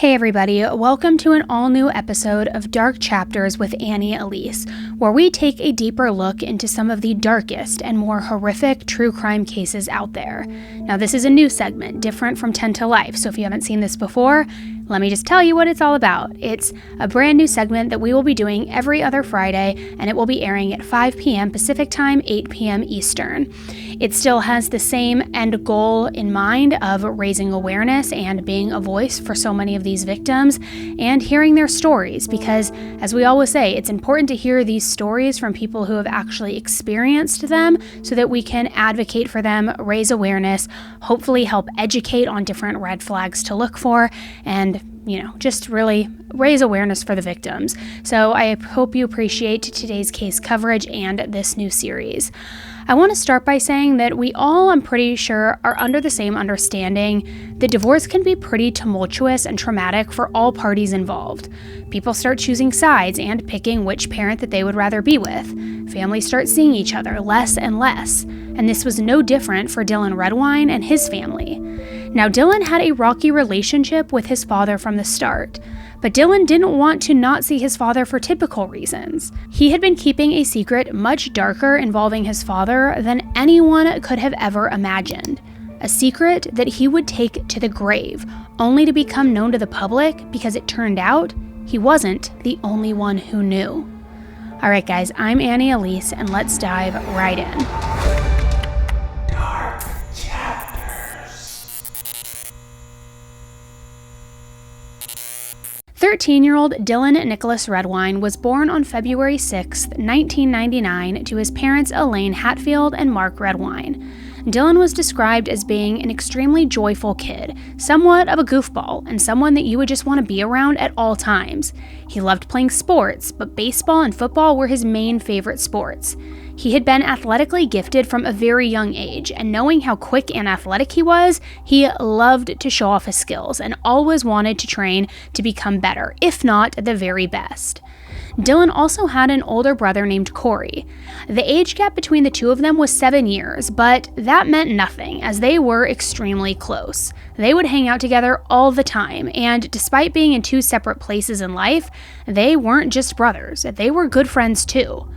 Hey everybody, welcome to an all-new episode of Dark Chapters with Annie Elise, where we take a deeper look into some of the darkest and more horrific true crime cases out there. Now this is a new segment, different from 10 to Life, so if you haven't seen this before, let me just tell you what it's all about. It's a brand new segment that we will be doing every other Friday, and it will be airing at 5 p.m. Pacific Time, 8 p.m. Eastern. It still has the same end goal in mind of raising awareness and being a voice for so many of these victims and hearing their stories, because as we always say, it's important to hear these stories from people who have actually experienced them so that we can advocate for them, raise awareness, hopefully help educate on different red flags to look for, and just really raise awareness for the victims. So I hope you appreciate today's case coverage and this new series. I want to start by saying that we all, I'm pretty sure, are under the same understanding that divorce can be pretty tumultuous and traumatic for all parties involved. People start choosing sides and picking which parent that they would rather be with. Families start seeing each other less and less, and this was no different for Dylan Redwine and his family. Now, Dylan had a rocky relationship with his father from the start, but Dylan didn't want to not see his father for typical reasons. He had been keeping a secret much darker involving his father than anyone could have ever imagined. A secret that he would take to the grave, only to become known to the public because it turned out he wasn't the only one who knew. Alright guys, I'm Annie Elise, and let's dive right in. 13-year-old Dylan Nicholas Redwine was born on February 6, 1999, to his parents Elaine Hatfield and Mark Redwine. Dylan was described as being an extremely joyful kid, somewhat of a goofball, and someone that you would just want to be around at all times. He loved playing sports, but baseball and football were his main favorite sports. He had been athletically gifted from a very young age, and knowing how quick and athletic he was, he loved to show off his skills and always wanted to train to become better, if not the very best. Dylan also had an older brother named Corey. The age gap between the two of them was 7 years, but that meant nothing, as they were extremely close. They would hang out together all the time, and despite being in two separate places in life, they weren't just brothers, they were good friends too.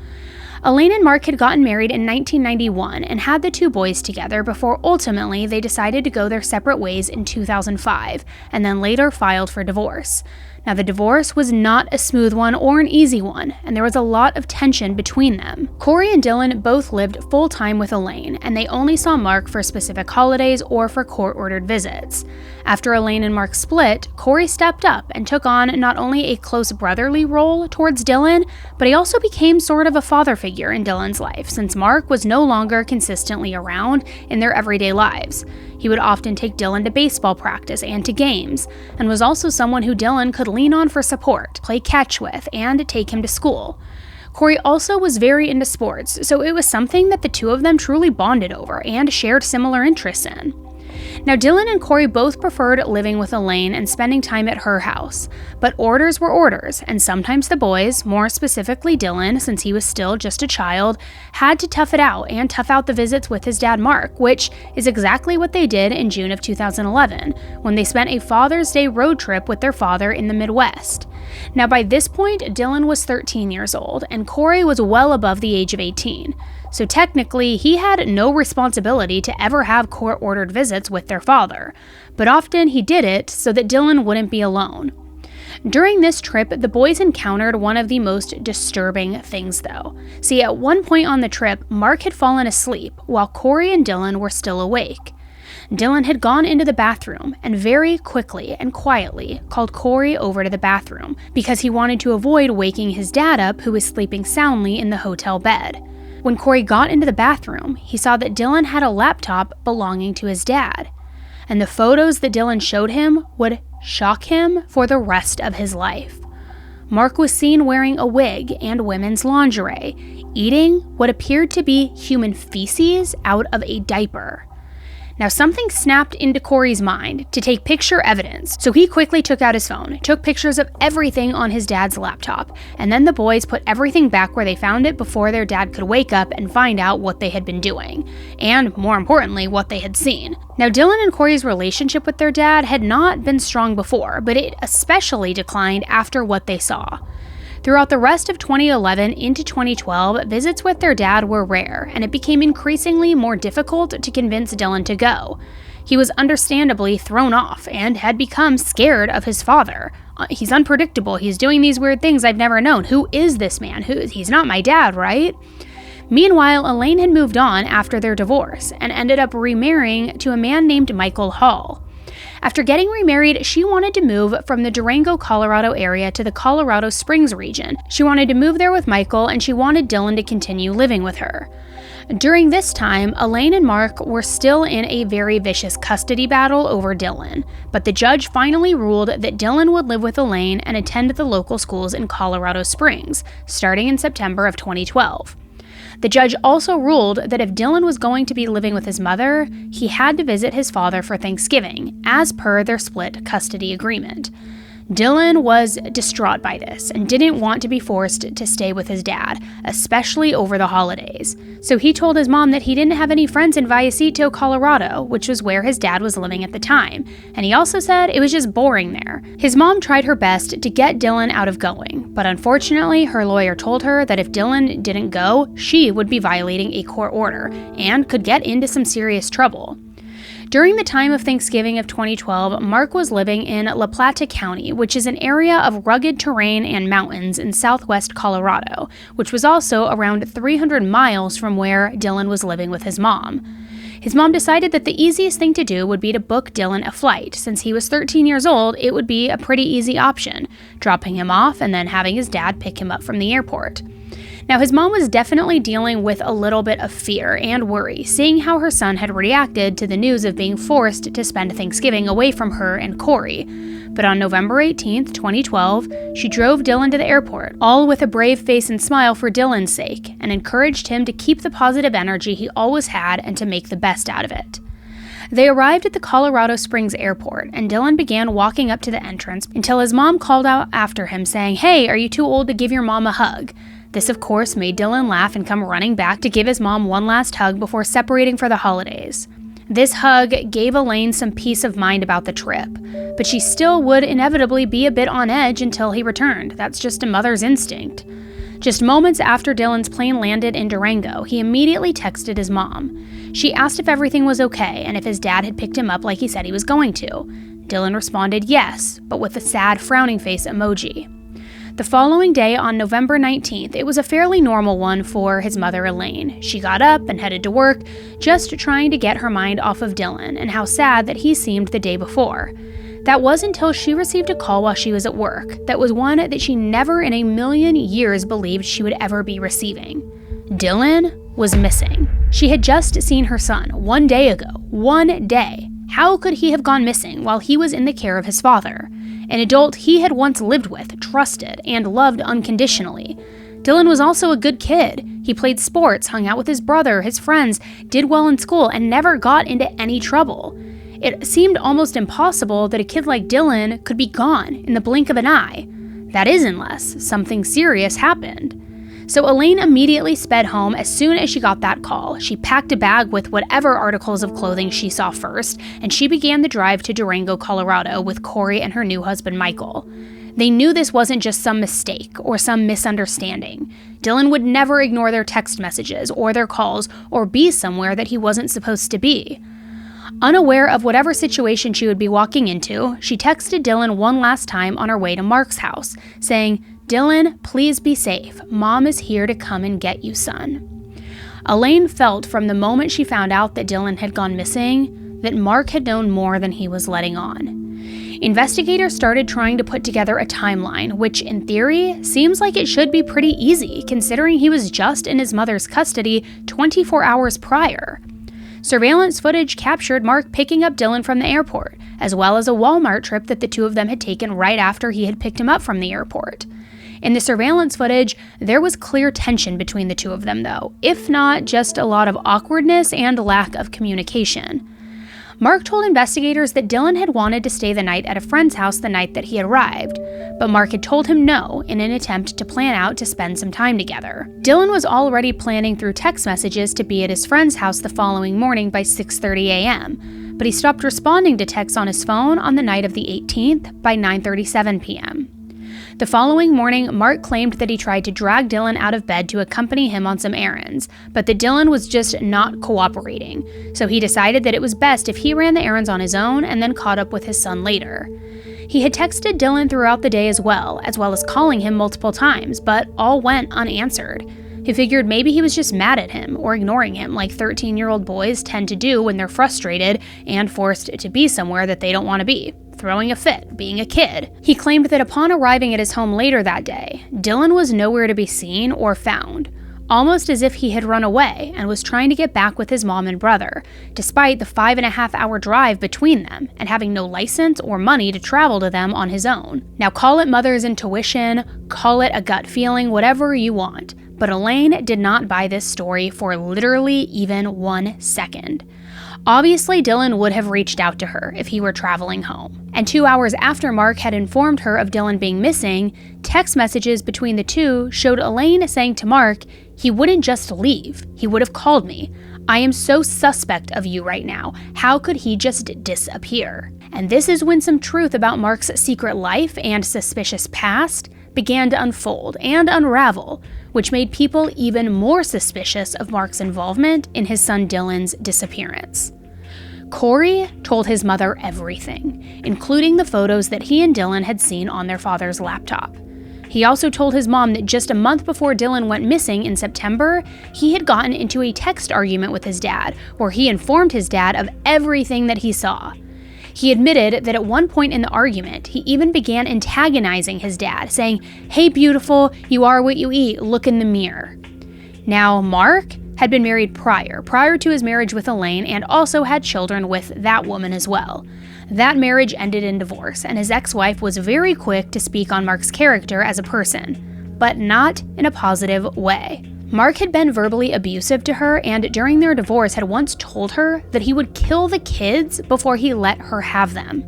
Elaine and Mark had gotten married in 1991 and had the two boys together before ultimately they decided to go their separate ways in 2005, and then later filed for divorce. Now, the divorce was not a smooth one or an easy one, and there was a lot of tension between them. Corey and Dylan both lived full-time with Elaine, and they only saw Mark for specific holidays or for court-ordered visits. After Elaine and Mark split, Corey stepped up and took on not only a close brotherly role towards Dylan, but he also became sort of a father figure in Dylan's life, since Mark was no longer consistently around in their everyday lives. He would often take Dylan to baseball practice and to games, and was also someone who Dylan could lean on for support, play catch with, and take him to school. Corey also was very into sports, so it was something that the two of them truly bonded over and shared similar interests in. Now, Dylan and Corey both preferred living with Elaine and spending time at her house, but orders were orders, and sometimes the boys, more specifically Dylan, since he was still just a child, had to tough it out and tough out the visits with his dad Mark, which is exactly what they did in June of 2011, when they spent a Father's Day road trip with their father in the Midwest. Now, by this point, Dylan was 13 years old, and Corey was well above the age of 18. So technically, he had no responsibility to ever have court-ordered visits with their father, but often he did it so that Dylan wouldn't be alone. During this trip, the boys encountered one of the most disturbing things though. See, at one point on the trip, Mark had fallen asleep while Corey and Dylan were still awake. Dylan had gone into the bathroom and very quickly and quietly called Corey over to the bathroom because he wanted to avoid waking his dad up, who was sleeping soundly in the hotel bed. When Corey got into the bathroom, he saw that Dylan had a laptop belonging to his dad, and the photos that Dylan showed him would shock him for the rest of his life. Mark was seen wearing a wig and women's lingerie, eating what appeared to be human feces out of a diaper. Now, something snapped into Corey's mind to take picture evidence, so he quickly took out his phone, took pictures of everything on his dad's laptop, and then the boys put everything back where they found it before their dad could wake up and find out what they had been doing, and more importantly, what they had seen. Now, Dylan and Corey's relationship with their dad had not been strong before, but it especially declined after what they saw. Throughout the rest of 2011 into 2012, visits with their dad were rare, and it became increasingly more difficult to convince Dylan to go. He was understandably thrown off and had become scared of his father. He's unpredictable, he's doing these weird things I've never known. Who is this man? He's not my dad, right? Meanwhile, Elaine had moved on after their divorce and ended up remarrying to a man named Michael Hall. After getting remarried, she wanted to move from the Durango, Colorado area to the Colorado Springs region. She wanted to move there with Michael, and she wanted Dylan to continue living with her. During this time, Elaine and Mark were still in a very vicious custody battle over Dylan, but the judge finally ruled that Dylan would live with Elaine and attend the local schools in Colorado Springs, starting in September of 2012. The judge also ruled that if Dylan was going to be living with his mother, he had to visit his father for Thanksgiving, as per their split custody agreement. Dylan was distraught by this and didn't want to be forced to stay with his dad, especially over the holidays. So he told his mom that he didn't have any friends in Vallecito, Colorado, which was where his dad was living at the time, and he also said it was just boring there. His mom tried her best to get Dylan out of going, but unfortunately her lawyer told her that if Dylan didn't go, she would be violating a court order and could get into some serious trouble. During the time of Thanksgiving of 2012, Mark was living in La Plata County, which is an area of rugged terrain and mountains in southwest Colorado, which was also around 300 miles from where Dylan was living with his mom. His mom decided that the easiest thing to do would be to book Dylan a flight. Since he was 13 years old, it would be a pretty easy option, dropping him off and then having his dad pick him up from the airport. Now, his mom was definitely dealing with a little bit of fear and worry, seeing how her son had reacted to the news of being forced to spend Thanksgiving away from her and Corey. But on November 18th, 2012, she drove Dylan to the airport, all with a brave face and smile for Dylan's sake, and encouraged him to keep the positive energy he always had and to make the best out of it. They arrived at the Colorado Springs airport, and Dylan began walking up to the entrance until his mom called out after him saying, "Hey, are you too old to give your mom a hug?" This, of course, made Dylan laugh and come running back to give his mom one last hug before separating for the holidays. This hug gave Elaine some peace of mind about the trip, but she still would inevitably be a bit on edge until he returned. That's just a mother's instinct. Just moments after Dylan's plane landed in Durango, he immediately texted his mom. She asked if everything was okay and if his dad had picked him up like he said he was going to. Dylan responded yes, but with a sad frowning face emoji. The following day, on November 19th, it was a fairly normal one for his mother, Elaine. She got up and headed to work, just trying to get her mind off of Dylan and how sad that he seemed the day before. That was until she received a call while she was at work. That was one that she never in a million years believed she would ever be receiving. Dylan was missing. She had just seen her son 1 day ago. 1 day. How could he have gone missing while he was in the care of his father? An adult he had once lived with, trusted, and loved unconditionally. Dylan was also a good kid. He played sports, hung out with his brother, his friends, did well in school, and never got into any trouble. It seemed almost impossible that a kid like Dylan could be gone in the blink of an eye. That is, unless something serious happened. So Elaine immediately sped home as soon as she got that call. She packed a bag with whatever articles of clothing she saw first, and she began the drive to Durango, Colorado with Corey and her new husband, Michael. They knew this wasn't just some mistake or some misunderstanding. Dylan would never ignore their text messages or their calls or be somewhere that he wasn't supposed to be. Unaware of whatever situation she would be walking into, she texted Dylan one last time on her way to Mark's house, saying, "Dylan, please be safe. Mom is here to come and get you, son." Elaine felt from the moment she found out that Dylan had gone missing that Mark had known more than he was letting on. Investigators started trying to put together a timeline, which in theory seems like it should be pretty easy considering he was just in his mother's custody 24 hours prior. Surveillance footage captured Mark picking up Dylan from the airport, as well as a Walmart trip that the two of them had taken right after he had picked him up from the airport. In the surveillance footage, there was clear tension between the two of them though, if not just a lot of awkwardness and lack of communication. Mark told investigators that Dylan had wanted to stay the night at a friend's house the night that he had arrived, but Mark had told him no in an attempt to plan out to spend some time together. Dylan was already planning through text messages to be at his friend's house the following morning by 6:30 a.m., but he stopped responding to texts on his phone on the night of the 18th by 9:37 p.m. The following morning, Mark claimed that he tried to drag Dylan out of bed to accompany him on some errands, but that Dylan was just not cooperating, so he decided that it was best if he ran the errands on his own and then caught up with his son later. He had texted Dylan throughout the day as well as calling him multiple times, but all went unanswered. He figured maybe he was just mad at him or ignoring him like 13-year-old boys tend to do when they're frustrated and forced to be somewhere that they don't want to be. Throwing a fit, being a kid. He claimed that upon arriving at his home later that day, Dylan was nowhere to be seen or found, almost as if he had run away and was trying to get back with his mom and brother, despite the 5.5-hour drive between them and having no license or money to travel to them on his own. Now call it mother's intuition, call it a gut feeling, whatever you want, but Elaine did not buy this story for literally even 1 second. Obviously, Dylan would have reached out to her if he were traveling home. And 2 hours after Mark had informed her of Dylan being missing, text messages between the two showed Elaine saying to Mark, "He wouldn't just leave. He would have called me. I am so suspect of you right now. How could he just disappear?" And this is when some truth about Mark's secret life and suspicious past began to unfold and unravel, which made people even more suspicious of Mark's involvement in his son Dylan's disappearance. Corey told his mother everything, including the photos that he and Dylan had seen on their father's laptop. He also told his mom that just a month before Dylan went missing in September, he had gotten into a text argument with his dad, where he informed his dad of everything that he saw. He admitted that at one point in the argument, he even began antagonizing his dad, saying, "Hey beautiful, you are what you eat, look in the mirror." Now, Mark had been married prior to his marriage with Elaine, and also had children with that woman as well. That marriage ended in divorce, and his ex-wife was very quick to speak on Mark's character as a person, but not in a positive way. Mark had been verbally abusive to her, and during their divorce had once told her that he would kill the kids before he let her have them.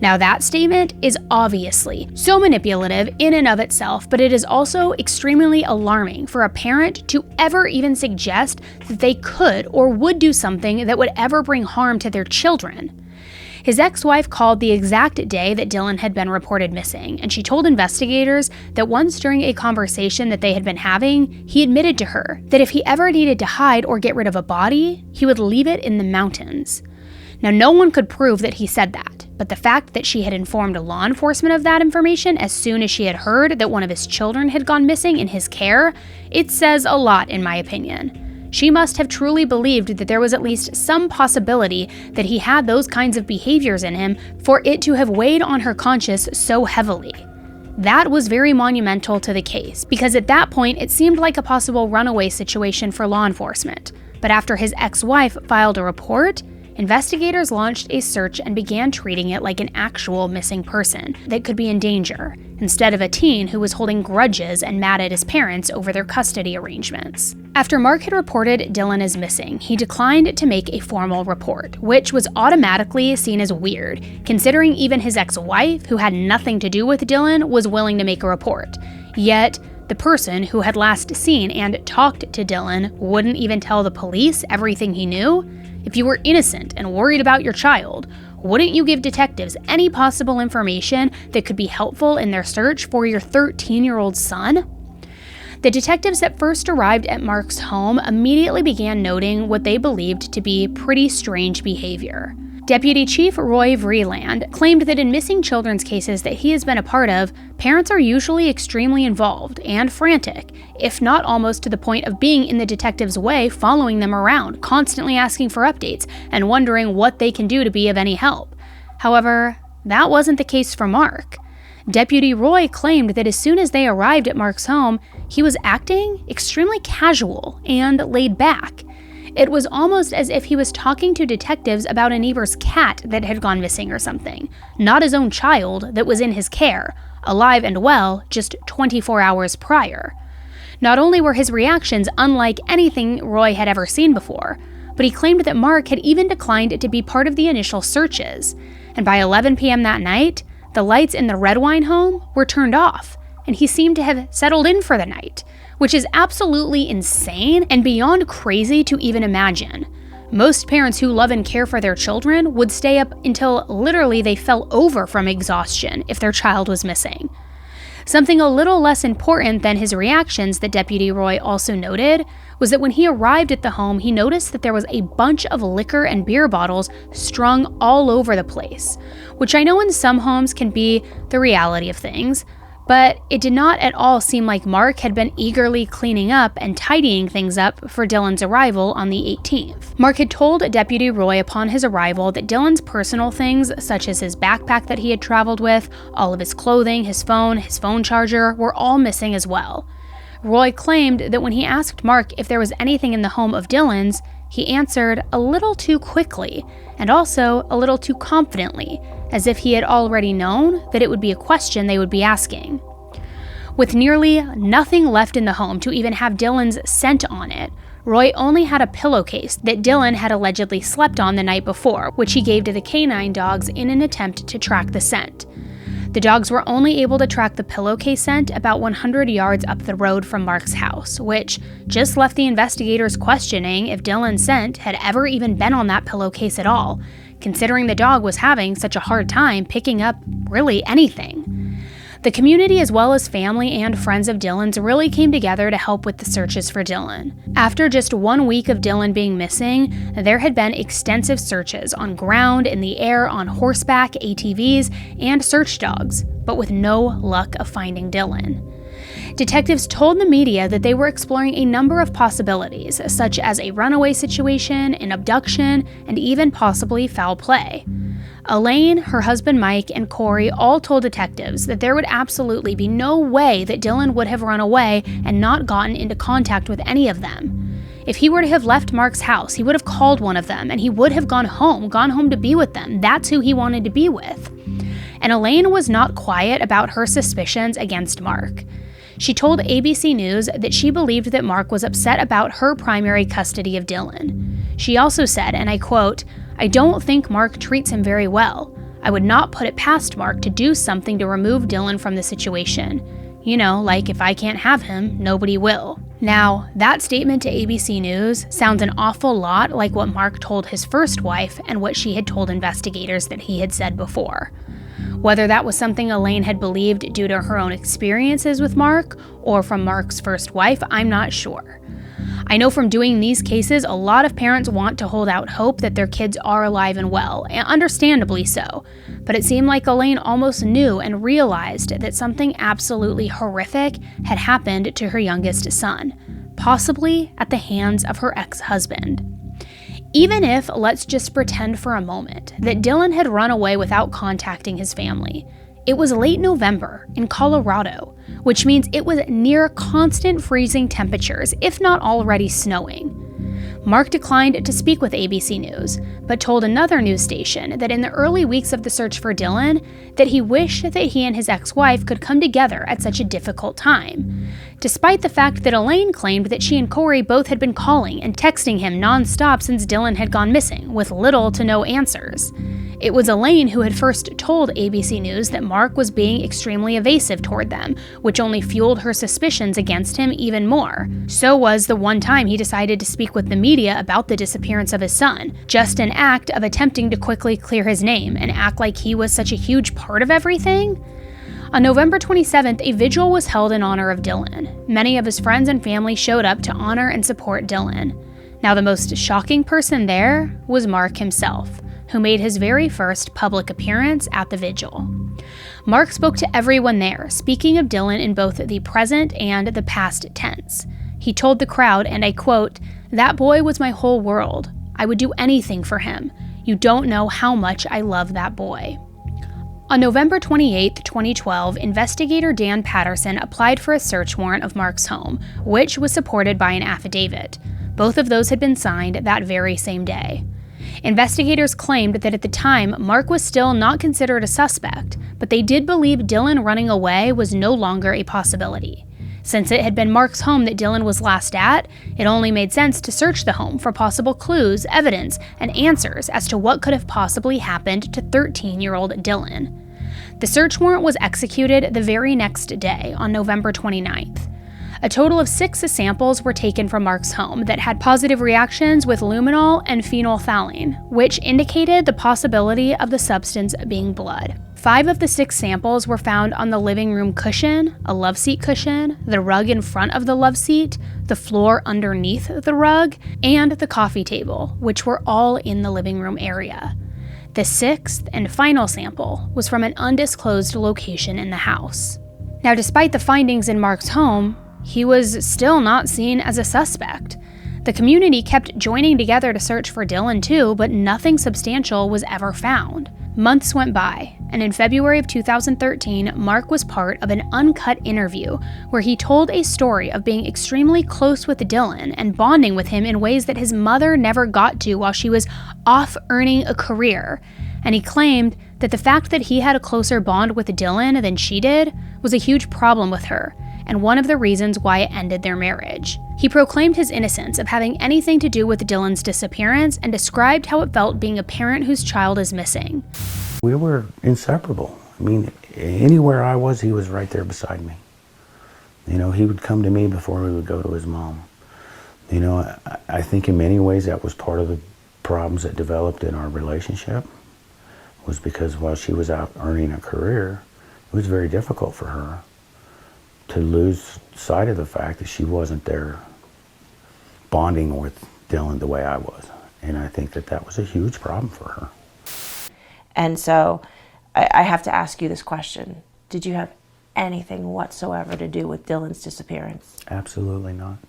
Now that statement is obviously so manipulative in and of itself, but it is also extremely alarming for a parent to ever even suggest that they could or would do something that would ever bring harm to their children. His ex-wife called the exact day that Dylan had been reported missing, and she told investigators that once during a conversation that they had been having, he admitted to her that if he ever needed to hide or get rid of a body, he would leave it in the mountains. Now, no one could prove that he said that, but the fact that she had informed law enforcement of that information as soon as she had heard that one of his children had gone missing in his care, it says a lot in my opinion. She must have truly believed that there was at least some possibility that he had those kinds of behaviors in him for it to have weighed on her conscience so heavily. That was very monumental to the case, because at that point it seemed like a possible runaway situation for law enforcement. But after his ex-wife filed a report, investigators launched a search and began treating it like an actual missing person that could be in danger, instead of a teen who was holding grudges and mad at his parents over their custody arrangements. After Mark had reported Dylan as missing, he declined to make a formal report, which was automatically seen as weird, considering even his ex-wife, who had nothing to do with Dylan, was willing to make a report. Yet, the person who had last seen and talked to Dylan wouldn't even tell the police everything he knew? If you were innocent and worried about your child, wouldn't you give detectives any possible information that could be helpful in their search for your 13-year-old son? The detectives that first arrived at Mark's home immediately began noting what they believed to be pretty strange behavior. Deputy Chief Roy Vreeland claimed that in missing children's cases that he has been a part of, parents are usually extremely involved and frantic, if not almost to the point of being in the detective's way, following them around, constantly asking for updates and wondering what they can do to be of any help. However, that wasn't the case for Mark. Deputy Roy claimed that as soon as they arrived at Mark's home, he was acting extremely casual and laid back. It was almost as if he was talking to detectives about a neighbor's cat that had gone missing or something, not his own child that was in his care, alive and well, just 24 hours prior. Not only were his reactions unlike anything Roy had ever seen before, but he claimed that Mark had even declined to be part of the initial searches. And by 11 p.m. that night, the lights in the Redwine home were turned off, and he seemed to have settled in for the night, which is absolutely insane and beyond crazy to even imagine. Most parents who love and care for their children would stay up until literally they fell over from exhaustion if their child was missing. Something a little less important than his reactions that Deputy Roy also noted was that when he arrived at the home, he noticed that there was a bunch of liquor and beer bottles strung all over the place, which I know in some homes can be the reality of things, but it did not at all seem like Mark had been eagerly cleaning up and tidying things up for Dylan's arrival on the 18th. Mark had told Deputy Roy upon his arrival that Dylan's personal things, such as his backpack that he had traveled with, all of his clothing, his phone charger, were all missing as well. Roy claimed that when he asked Mark if there was anything in the home of Dylan's, he answered a little too quickly and also a little too confidently, as if he had already known that it would be a question they would be asking. With nearly nothing left in the home to even have Dylan's scent on it, Roy only had a pillowcase that Dylan had allegedly slept on the night before, which he gave to the canine dogs in an attempt to track the scent. The dogs were only able to track the pillowcase scent about 100 yards up the road from Mark's house, which just left the investigators questioning if Dylan's scent had ever even been on that pillowcase at all, considering the dog was having such a hard time picking up really anything. The community, as well as family and friends of Dylan's, really came together to help with the searches for Dylan. After just 1 week of Dylan being missing, there had been extensive searches on ground, in the air, on horseback, ATVs, and search dogs, but with no luck of finding Dylan. Detectives told the media that they were exploring a number of possibilities, such as a runaway situation, an abduction, and even possibly foul play. Elaine, her husband Mike, and Corey all told detectives that there would absolutely be no way that Dylan would have run away and not gotten into contact with any of them. If he were to have left Mark's house, he would have called one of them, and he would have gone home to be with them. That's who he wanted to be with. And Elaine was not quiet about her suspicions against Mark. She told ABC News that she believed that Mark was upset about her primary custody of Dylan. She also said, and I quote, "I don't think Mark treats him very well. I would not put it past Mark to do something to remove Dylan from the situation. You know, like if I can't have him, nobody will." Now, that statement to ABC News sounds an awful lot like what Mark told his first wife and what she had told investigators that he had said before. Whether that was something Elaine had believed due to her own experiences with Mark or from Mark's first wife, I'm not sure. I know from doing these cases, a lot of parents want to hold out hope that their kids are alive and well, and understandably so, but it seemed like Elaine almost knew and realized that something absolutely horrific had happened to her youngest son, possibly at the hands of her ex-husband. Even if, let's just pretend for a moment, that Dylan had run away without contacting his family, it was late November in Colorado, which means it was near constant freezing temperatures, if not already snowing. Mark declined to speak with ABC News, but told another news station that in the early weeks of the search for Dylan, that he wished that he and his ex-wife could come together at such a difficult time, despite the fact that Elaine claimed that she and Corey both had been calling and texting him nonstop since Dylan had gone missing, with little to no answers. It was Elaine who had first told ABC News that Mark was being extremely evasive toward them, which only fueled her suspicions against him even more. So was the one time he decided to speak with the media about the disappearance of his son, just an act of attempting to quickly clear his name and act like he was such a huge part of everything. On November 27th, a vigil was held in honor of Dylan. Many of his friends and family showed up to honor and support Dylan. Now, the most shocking person there was Mark himself, who made his very first public appearance at the vigil. Mark spoke to everyone there, speaking of Dylan in both the present and the past tense. He told the crowd, and I quote, "That boy was my whole world. I would do anything for him. You don't know how much I love that boy." On November 28, 2012, investigator Dan Patterson applied for a search warrant of Mark's home, which was supported by an affidavit. Both of those had been signed that very same day. Investigators claimed that at the time, Mark was still not considered a suspect, but they did believe Dylan running away was no longer a possibility. Since it had been Mark's home that Dylan was last at, it only made sense to search the home for possible clues, evidence, and answers as to what could have possibly happened to 13-year-old Dylan. The search warrant was executed the very next day, on November 29th. A total of 6 samples were taken from Mark's home that had positive reactions with luminol and phenolphthalein, which indicated the possibility of the substance being blood. 5 of the 6 samples were found on the living room cushion, a love seat cushion, the rug in front of the love seat, the floor underneath the rug, and the coffee table, which were all in the living room area. The 6th and final sample was from an undisclosed location in the house. Now, despite the findings in Mark's home, he was still not seen as a suspect. The community kept joining together to search for Dylan too, but nothing substantial was ever found. Months went by, and in February of 2013, Mark was part of an uncut interview where he told a story of being extremely close with Dylan and bonding with him in ways that his mother never got to while she was off earning a career. And he claimed that the fact that he had a closer bond with Dylan than she did was a huge problem with her, and one of the reasons why it ended their marriage. He proclaimed his innocence of having anything to do with Dylan's disappearance and described how it felt being a parent whose child is missing. We were inseparable. I mean, anywhere I was, he was right there beside me. You know, he would come to me before we would go to his mom. You know, I think in many ways that was part of the problems that developed in our relationship, was because while she was out earning a career, it was very difficult for her to lose sight of the fact that she wasn't there bonding with Dylan the way I was. And I think that that was a huge problem for her. And so I have to ask you this question. Did you have anything whatsoever to do with Dylan's disappearance? Absolutely not.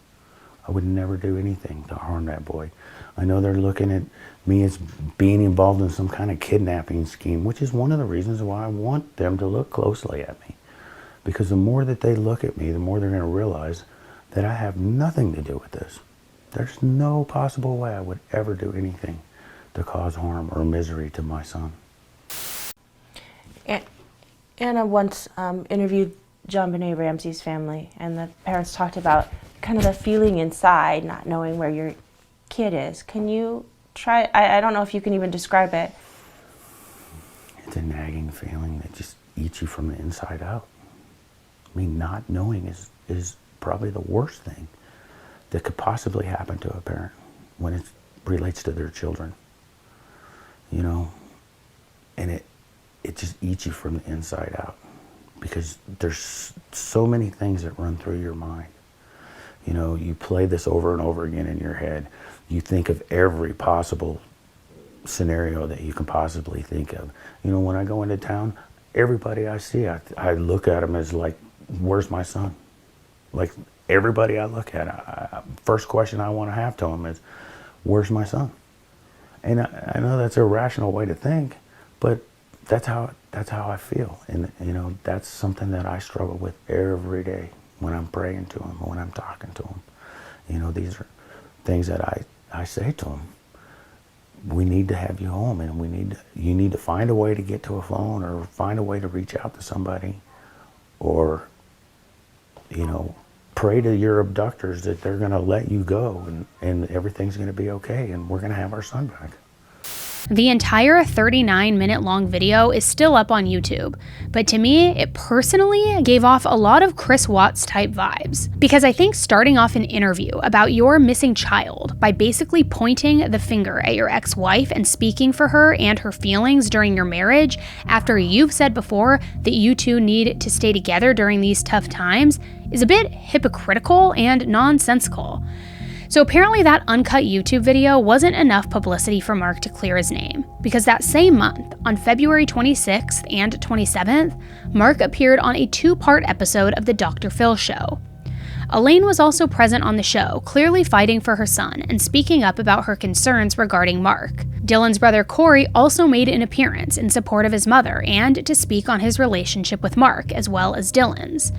I would never do anything to harm that boy. I know they're looking at me as being involved in some kind of kidnapping scheme, which is one of the reasons why I want them to look closely at me. Because the more that they look at me, the more they're going to realize that I have nothing to do with this. There's no possible way I would ever do anything to cause harm or misery to my son. Anna once interviewed John Benet Ramsey's family, and the parents talked about kind of the feeling inside, not knowing where your kid is. Can you try, I don't know if you can even describe it. It's a nagging feeling that just eats you from the inside out. I mean, not knowing is probably the worst thing that could possibly happen to a parent when it relates to their children. You know, and it just eats you from the inside out, because there's so many things that run through your mind. You know, you play this over and over again in your head. You think of every possible scenario that you can possibly think of. You know, when I go into town, everybody I see, I look at them as like, where's my son? Like, everybody I look at, first question I want to have to them is, where's my son? And I know that's a rational way to think, but that's how I feel. And, you know, that's something that I struggle with every day when I'm praying to him, when I'm talking to him. You know, these are things that I say to him. We need to have you home, and you need to find a way to get to a phone, or find a way to reach out to somebody, or, you know, pray to your abductors that they're going to let you go, and everything's going to be okay, and we're going to have our son back. The entire 39-minute-long video is still up on YouTube, but to me, it personally gave off a lot of Chris Watts-type vibes. Because I think starting off an interview about your missing child by basically pointing the finger at your ex-wife and speaking for her and her feelings during your marriage, after you've said before that you two need to stay together during these tough times, is a bit hypocritical and nonsensical. So apparently that uncut YouTube video wasn't enough publicity for Mark to clear his name, because that same month, on February 26th and 27th, Mark appeared on a 2-part episode of the Dr. Phil show. Elaine was also present on the show, clearly fighting for her son and speaking up about her concerns regarding Mark. Dylan's brother Corey also made an appearance in support of his mother and to speak on his relationship with Mark, as well as Dylan's.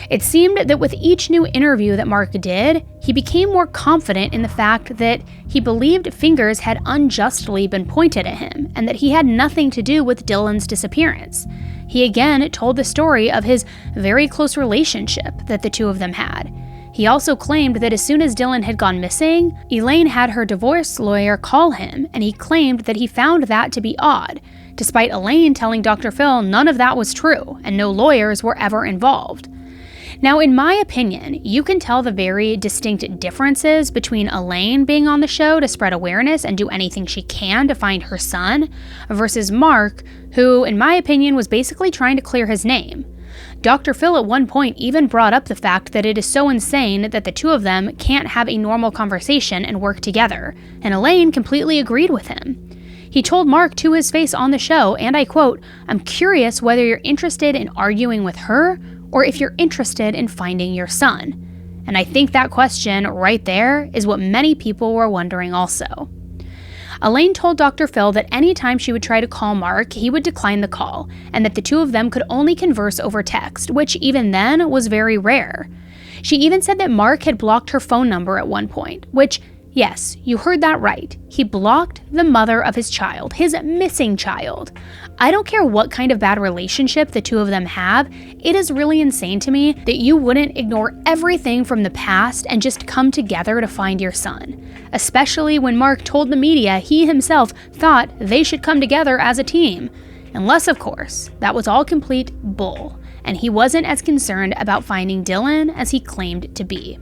It seemed that with each new interview that Mark did, he became more confident in the fact that he believed fingers had unjustly been pointed at him and that he had nothing to do with Dylan's disappearance. He again told the story of his very close relationship that the two of them had. He also claimed that as soon as Dylan had gone missing, Elaine had her divorce lawyer call him, and he claimed that he found that to be odd, despite Elaine telling Dr. Phil none of that was true and no lawyers were ever involved. Now, in my opinion, you can tell the very distinct differences between Elaine being on the show to spread awareness and do anything she can to find her son, versus Mark, who, in my opinion, was basically trying to clear his name. Dr. Phil at one point even brought up the fact that it is so insane that the two of them can't have a normal conversation and work together, and Elaine completely agreed with him. He told Mark to his face on the show, and I quote, "I'm curious whether you're interested in arguing with her or if you're interested in finding your son." And I think that question right there is what many people were wondering also. Elaine told Dr. Phil that anytime she would try to call Mark, he would decline the call, and that the two of them could only converse over text, which even then was very rare. She even said that Mark had blocked her phone number at one point, which, yes, you heard that right. He blocked the mother of his child, his missing child. I don't care what kind of bad relationship the two of them have, it is really insane to me that you wouldn't ignore everything from the past and just come together to find your son. Especially when Mark told the media he himself thought they should come together as a team. Unless, of course, that was all complete bull, and he wasn't as concerned about finding Dylan as he claimed to be.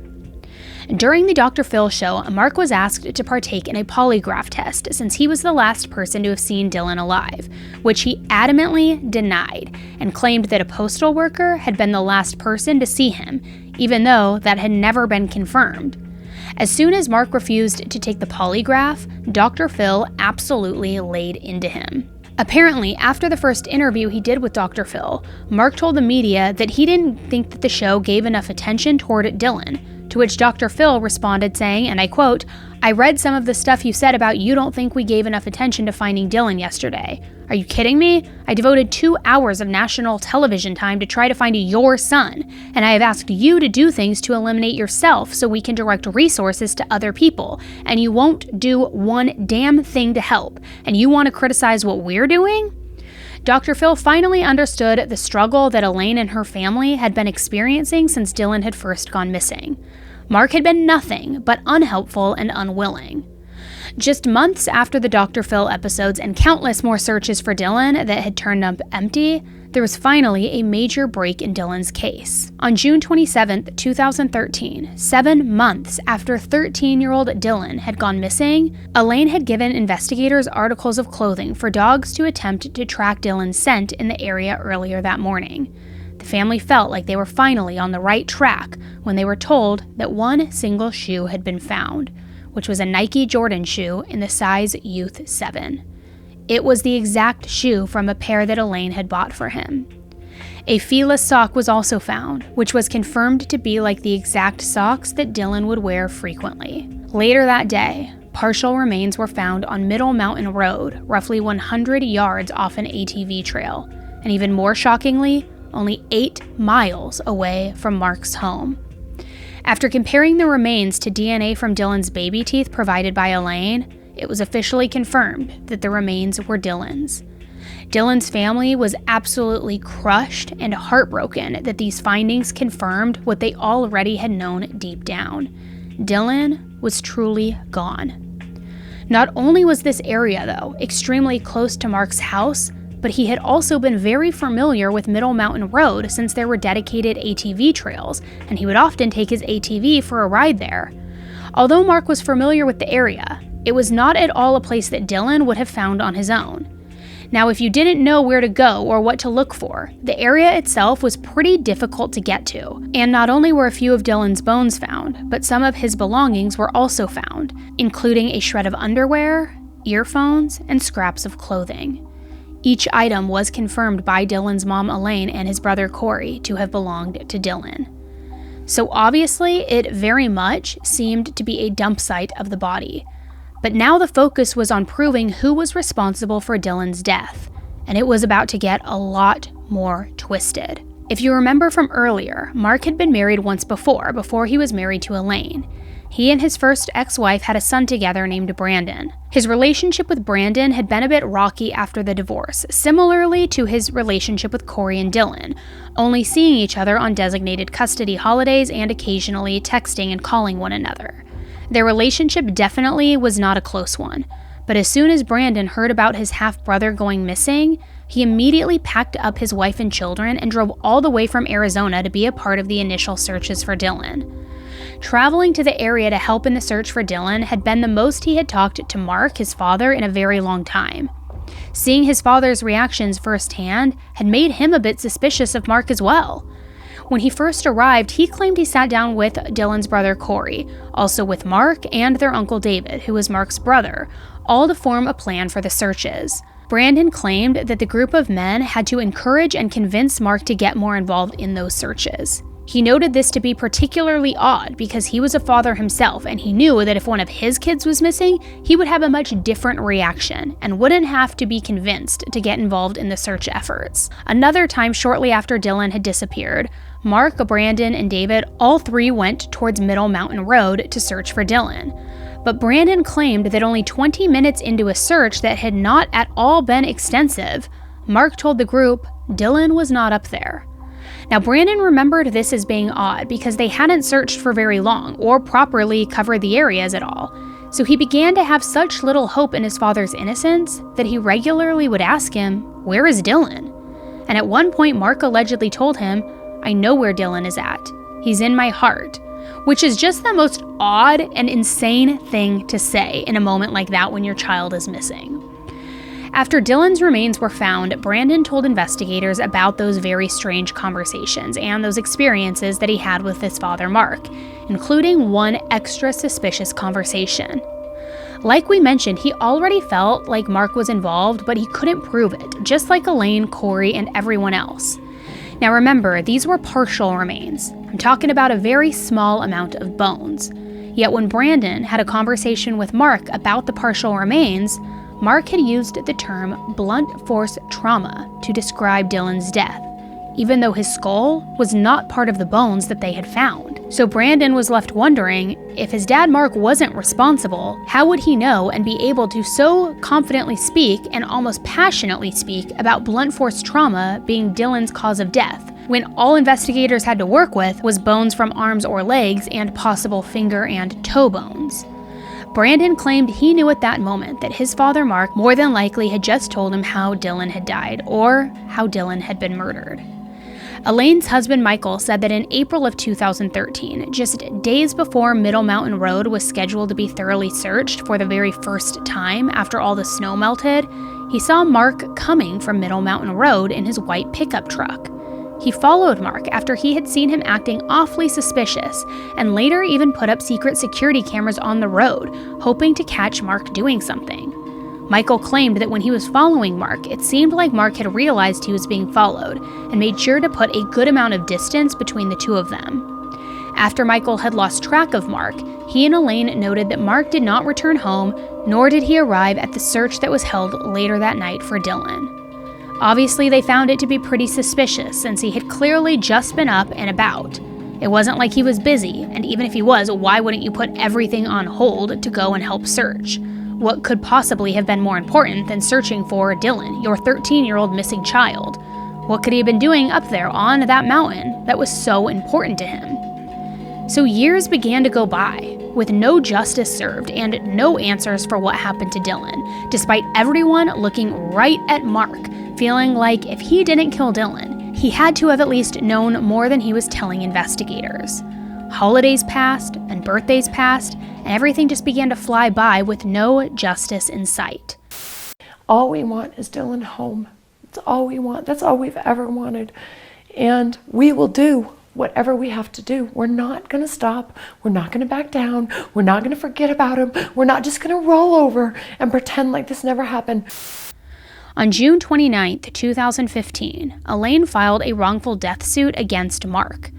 During the Dr. Phil show, Mark was asked to partake in a polygraph test since he was the last person to have seen Dylan alive, which he adamantly denied and claimed that a postal worker had been the last person to see him, even though that had never been confirmed. As soon as Mark refused to take the polygraph, Dr. Phil absolutely laid into him. Apparently, after the first interview he did with Dr. Phil, Mark told the media that he didn't think that the show gave enough attention toward Dylan, to which Dr. Phil responded saying, and I quote, "I read some of the stuff you said about you don't think we gave enough attention to finding Dylan yesterday. Are you kidding me? I devoted 2 hours of national television time to try to find your son, and I have asked you to do things to eliminate yourself so we can direct resources to other people, and you won't do one damn thing to help, and you want to criticize what we're doing?" Dr. Phil finally understood the struggle that Elaine and her family had been experiencing since Dylan had first gone missing. Mark had been nothing but unhelpful and unwilling. Just months after the Dr. Phil episodes and countless more searches for Dylan that had turned up empty, there was finally a major break in Dylan's case. On June 27, 2013, 7 months after 13-year-old Dylan had gone missing, Elaine had given investigators articles of clothing for dogs to attempt to track Dylan's scent in the area earlier that morning. The family felt like they were finally on the right track when they were told that one single shoe had been found, which was a Nike Jordan shoe in the size Youth 7. It was the exact shoe from a pair that Elaine had bought for him. A Fila sock was also found, which was confirmed to be like the exact socks that Dylan would wear frequently. Later that day, partial remains were found on Middle Mountain Road, roughly 100 yards off an ATV trail, and even more shockingly, only 8 miles away from Mark's home. After comparing the remains to DNA from Dylan's baby teeth provided by Elaine, it was officially confirmed that the remains were Dylan's. Dylan's family was absolutely crushed and heartbroken that these findings confirmed what they already had known deep down. Dylan was truly gone. Not only was this area, though, extremely close to Mark's house, but he had also been very familiar with Middle Mountain Road since there were dedicated ATV trails, and he would often take his ATV for a ride there. Although Mark was familiar with the area, it was not at all a place that Dylan would have found on his own. Now, if you didn't know where to go or what to look for, the area itself was pretty difficult to get to, and not only were a few of Dylan's bones found, but some of his belongings were also found, including a shred of underwear, earphones, and scraps of clothing. Each item was confirmed by Dylan's mom Elaine and his brother Corey to have belonged to Dylan. So obviously, it very much seemed to be a dump site of the body. But now the focus was on proving who was responsible for Dylan's death, and it was about to get a lot more twisted. If you remember from earlier, Mark had been married once before he was married to Elaine. He and his first ex-wife had a son together named Brandon. His relationship with Brandon had been a bit rocky after the divorce, similarly to his relationship with Corey and Dylan, only seeing each other on designated custody holidays and occasionally texting and calling one another. Their relationship definitely was not a close one, but as soon as Brandon heard about his half-brother going missing, he immediately packed up his wife and children and drove all the way from Arizona to be a part of the initial searches for Dylan. Traveling to the area to help in the search for Dylan had been the most he had talked to Mark, his father, in a very long time. Seeing his father's reactions firsthand had made him a bit suspicious of Mark as well. When he first arrived, he claimed he sat down with Dylan's brother Corey, also with Mark and their uncle David, who was Mark's brother, all to form a plan for the searches. Brandon claimed that the group of men had to encourage and convince Mark to get more involved in those searches. He noted this to be particularly odd because he was a father himself, and he knew that if one of his kids was missing, he would have a much different reaction and wouldn't have to be convinced to get involved in the search efforts. Another time shortly after Dylan had disappeared, Mark, Brandon, and David all three went towards Middle Mountain Road to search for Dylan. But Brandon claimed that only 20 minutes into a search that had not at all been extensive, Mark told the group Dylan was not up there. Now, Brandon remembered this as being odd because they hadn't searched for very long or properly covered the areas at all, so he began to have such little hope in his father's innocence that he regularly would ask him, "Where is Dylan?" And at one point, Mark allegedly told him, "I know where Dylan is at. He's in my heart," which is just the most odd and insane thing to say in a moment like that when your child is missing. After Dylan's remains were found, Brandon told investigators about those very strange conversations and those experiences that he had with his father Mark, including one extra suspicious conversation. Like we mentioned, he already felt like Mark was involved, but he couldn't prove it, just like Elaine, Corey, and everyone else. Now remember, these were partial remains. I'm talking about a very small amount of bones. Yet when Brandon had a conversation with Mark about the partial remains, Mark had used the term blunt force trauma to describe Dylan's death, even though his skull was not part of the bones that they had found. So Brandon was left wondering, if his dad Mark wasn't responsible, how would he know and be able to so confidently speak and almost passionately speak about blunt force trauma being Dylan's cause of death, when all investigators had to work with was bones from arms or legs and possible finger and toe bones? Brandon claimed he knew at that moment that his father Mark more than likely had just told him how Dylan had died or how Dylan had been murdered. Elaine's husband Michael said that in April of 2013, just days before Middle Mountain Road was scheduled to be thoroughly searched for the very first time after all the snow melted, he saw Mark coming from Middle Mountain Road in his white pickup truck. He followed Mark after he had seen him acting awfully suspicious, and later even put up secret security cameras on the road, hoping to catch Mark doing something. Michael claimed that when he was following Mark, it seemed like Mark had realized he was being followed, and made sure to put a good amount of distance between the two of them. After Michael had lost track of Mark, he and Elaine noted that Mark did not return home, nor did he arrive at the search that was held later that night for Dylan. Obviously, they found it to be pretty suspicious since he had clearly just been up and about. It wasn't like he was busy, and even if he was, why wouldn't you put everything on hold to go and help search? What could possibly have been more important than searching for Dylan, your 13-year-old missing child? What could he have been doing up there on that mountain that was so important to him? So years began to go by, with no justice served and no answers for what happened to Dylan, despite everyone looking right at Mark, feeling like if he didn't kill Dylan, he had to have at least known more than he was telling investigators. Holidays passed, and birthdays passed, and everything just began to fly by with no justice in sight. All we want is Dylan home. That's all we want. That's all we've ever wanted. And we will do whatever we have to do. We're not going to stop. We're not going to back down. We're not going to forget about him. We're not just going to roll over and pretend like this never happened. On June 29, 2015, Elaine filed a wrongful death suit against Mark.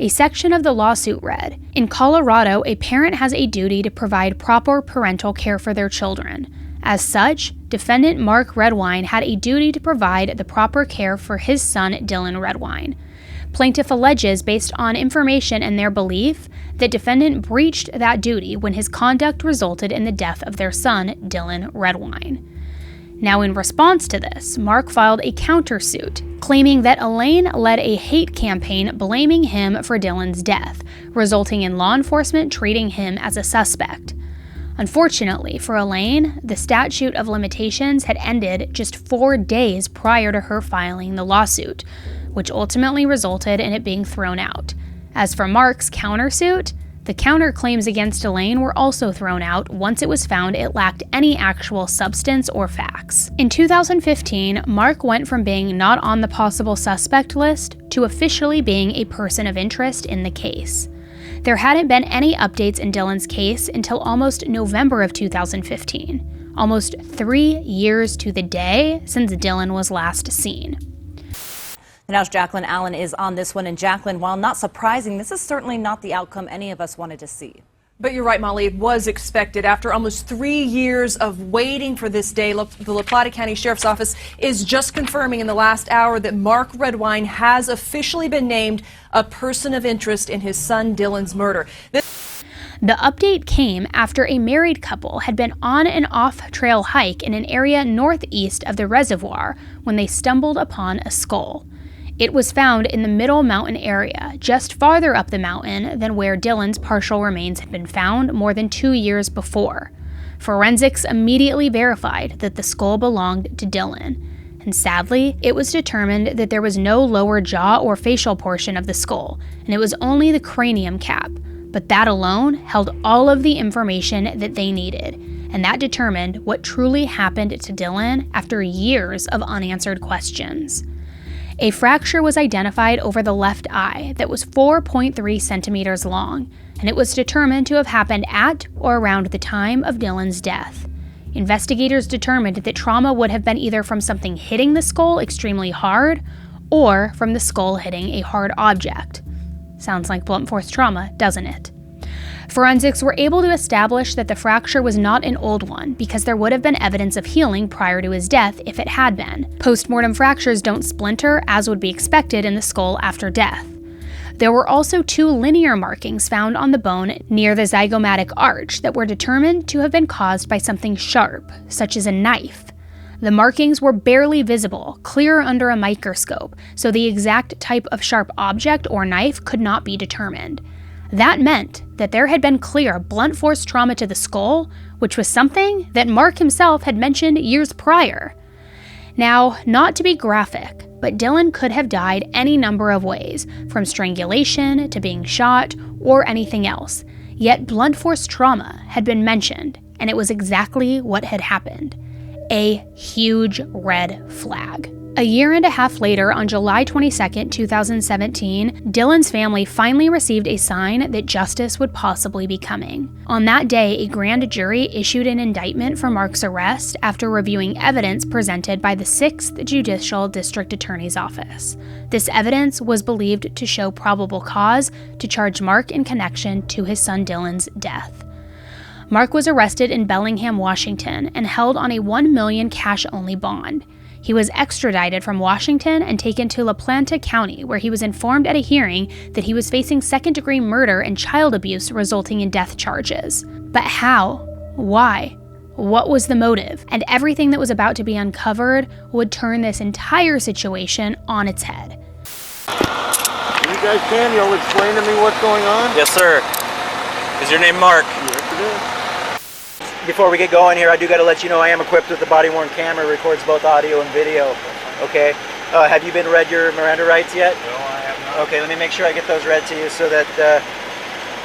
A section of the lawsuit read, "In Colorado, a parent has a duty to provide proper parental care for their children. As such, defendant Mark Redwine had a duty to provide the proper care for his son Dylan Redwine. Plaintiff alleges, based on information and their belief, that defendant breached that duty when his conduct resulted in the death of their son, Dylan Redwine. Now, in response to this, Mark filed a countersuit, claiming that Elaine led a hate campaign blaming him for Dylan's death, resulting in law enforcement treating him as a suspect. Unfortunately for Elaine, the statute of limitations had ended just 4 days prior to her filing the lawsuit, which ultimately resulted in it being thrown out. As for Mark's countersuit, the counterclaims against Elaine were also thrown out once it was found it lacked any actual substance or facts. In 2015, Mark went from being not on the possible suspect list to officially being a person of interest in the case. There hadn't been any updates in Dylan's case until almost November of 2015, almost 3 years to the day since Dylan was last seen. Now, Jacqueline Allen is on this one. And Jacqueline, while not surprising, this is certainly not the outcome any of us wanted to see. But you're right, Molly. It was expected. After almost 3 years of waiting for this day, the La Plata County Sheriff's Office is just confirming in the last hour that Mark Redwine has officially been named a person of interest in his son Dylan's murder. The update came after a married couple had been on an off-trail hike in an area northeast of the reservoir when they stumbled upon a skull. It was found in the middle mountain area, just farther up the mountain than where Dylan's partial remains had been found more than 2 years before. Forensics immediately verified that the skull belonged to Dylan, and sadly, it was determined that there was no lower jaw or facial portion of the skull, and it was only the cranium cap, but that alone held all of the information that they needed, and that determined what truly happened to Dylan after years of unanswered questions. A fracture was identified over the left eye that was 4.3 centimeters long, and it was determined to have happened at or around the time of Dylan's death. Investigators determined that trauma would have been either from something hitting the skull extremely hard or from the skull hitting a hard object. Sounds like blunt force trauma, doesn't it? Forensics were able to establish that the fracture was not an old one because there would have been evidence of healing prior to his death if it had been. Post-mortem fractures don't splinter as would be expected in the skull after death. There were also 2 linear markings found on the bone near the zygomatic arch that were determined to have been caused by something sharp, such as a knife. The markings were barely visible, clear under a microscope, so the exact type of sharp object or knife could not be determined. That meant that there had been clear blunt force trauma to the skull, which was something that Mark himself had mentioned years prior. Now, not to be graphic, but Dylan could have died any number of ways, from strangulation to being shot or anything else. Yet blunt force trauma had been mentioned, and it was exactly what had happened. A huge red flag. A year and a half later, on July 22, 2017, Dylan's family finally received a sign that justice would possibly be coming. On that day, a grand jury issued an indictment for Mark's arrest after reviewing evidence presented by the 6th Judicial District Attorney's Office. This evidence was believed to show probable cause to charge Mark in connection to his son Dylan's death. Mark was arrested in Bellingham, Washington, and held on a $1 million cash-only bond. He was extradited from Washington and taken to La Plata County, where he was informed at a hearing that he was facing second-degree murder and child abuse resulting in death charges. But how? Why? What was the motive? And everything that was about to be uncovered would turn this entire situation on its head. You guys can, you'll explain to me what's going on? Yes, sir. Is your name Mark? Yes, it is. Before we get going here, I do got to let you know I am equipped with the body-worn camera. It records both audio and video. Okay. Have you been read your Miranda rights yet? No, I have not. Okay, let me make sure I get those read to you so that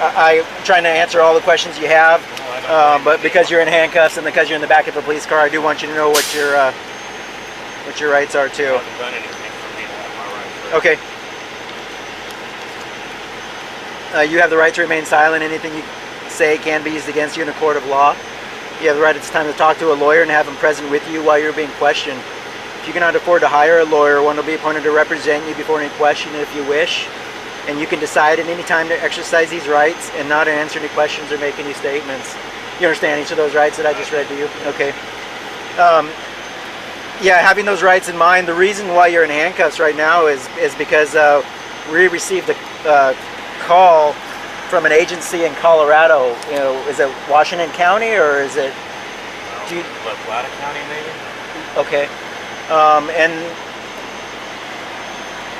I'm trying to answer all the questions you have. But because you're in handcuffs and because you're in the back of a police car, I do want you to know what your rights are too. I haven't done anything for me to have my rights. Okay. You have the right to remain silent. Anything you say can be used against you in a court of law. You have the right at this time to talk to a lawyer and have him present with you while you're being questioned. If you cannot afford to hire a lawyer, one will be appointed to represent you before any question if you wish. And you can decide at any time to exercise these rights and not answer any questions or make any statements. You understand each of those rights that I just read to you? Okay. Yeah, having those rights in mind, the reason why you're in handcuffs right now is because we received a call from an agency in Colorado. You know, is it Washington County or is it? La Plata County, maybe. Okay, and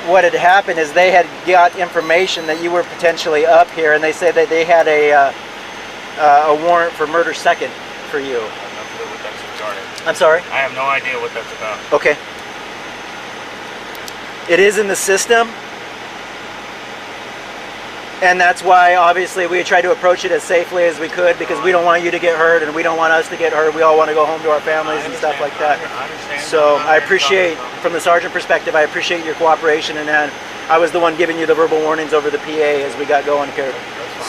what had happened is they had got information that you were potentially up here, and they said that they had a warrant for murder second for you. I have no clue what that's regarding. I'm sorry? I have no idea what that's about. Okay. It is in the system, and that's why obviously we try to approach it as safely as we could, because we don't want you to get hurt and we don't want us to get hurt. We all want to go home to our families and stuff like that. I understand. So I appreciate, from the sergeant perspective, I appreciate your cooperation, and then I was the one giving you the verbal warnings over the PA as we got going here.